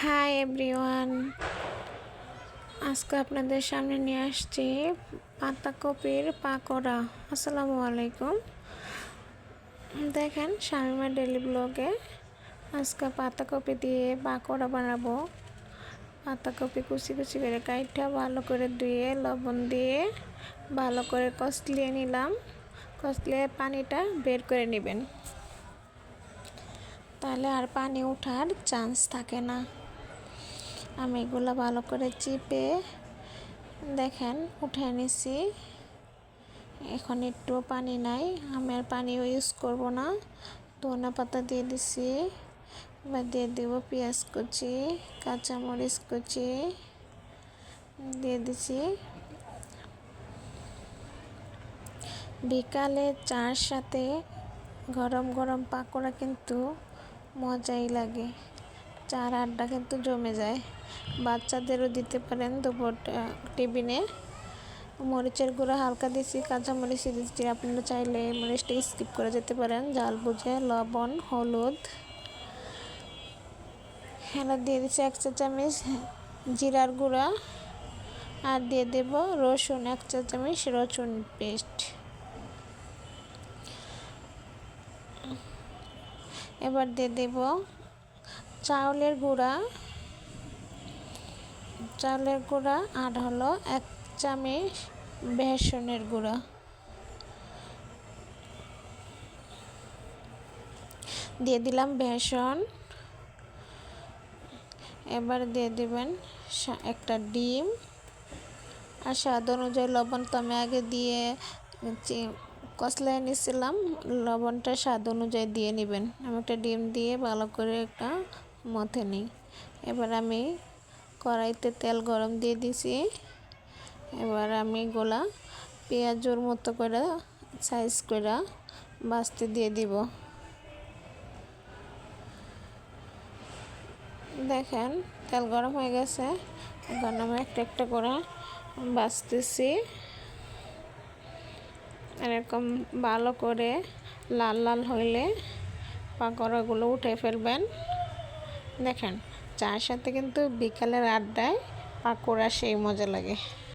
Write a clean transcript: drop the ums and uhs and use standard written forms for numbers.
Hi everyone, আজকে আপনাদের সামনে নিয়ে আসছি পাতাকপির পাকোড়া। আসসালামু আলাইকুম। দেখেন শামিমা ডেলি ব্লগে আজকে পাতাকপি দিয়ে পাকোড়া বানাবো। পাতাকপি কুচি কুচি করে কাইটা ভালো করে ধুয়ে লবণ দিয়ে ভালো করে কষলিয়ে নিলাম। কষলিয়ে পানিটা বের করে নেবেন, তাহলে আর পানি ওঠার চান্স থাকে না। আমি এগুলো ভালো করে চিপে দেখেন উঠে নিছি। এখন একটু পানি নাই, আমি আর পানিও ইউজ করব না। ধনে পাতা দিয়ে দিছি, এবার দিয়ে দেব পেঁয়াজ কুচি, কাঁচামরিচ কুচি দিয়ে দিছি। বিকালে চার সাথে গরম গরম পাকোড়া কিন্তু মজাই লাগে, চার আড্ডা কিন্তু জমে যায়। বাচ্চাদেরও দিতে পারেন দুপুর টিফিনে। মরিচের গুঁড়া হালকা দিছি, কাঁচা মরিচ দিচ্ছি, আপনারা চাইলে মরিচটা স্কিপ করে যেতে পারেন। জাল বুঝে লবণ, হলুদ, এখানে দিয়ে দিচ্ছি 1 চা চামচ জিরার গুঁড়া, আর দিয়ে দেব রসুন 1 চা চামচ রসুন পেস্ট। এবার দিয়ে দেব চাউলের গুঁড়া আর হলো 1 চামচ বেসনের গুঁড়া। দিয়ে দিলাম বেসন। এবার দিয়ে দিবেন একটা ডিম, আর স্বাদ অনুযায়ী লবণ তো আমি আগে দিয়ে কষলায় নিয়েছিলাম, লবণটা স্বাদ অনুযায়ী দিয়ে নেবেন। আমি একটা ডিম দিয়ে ভালো করে একটা মথে নিই। এবার আমি কড়াইতে তেল গরম দিয়ে দিছি। এবার আমি এগুলা পেঁয়াজের মতো করে সাইজ করে ভাজতে দিয়ে দিব। দেখেন তেল গরম হয়ে গেছে, এখন আমি একটা একটা করে ভাজতেছি। এরকম ভালো করে লাল লাল হইলে পাকোড়াগুলো উঠে ফেলবেন। দেখেন চার সাথে কিন্তু বিকালের আড্ডায় পাকোড়া সেই মজা লাগে।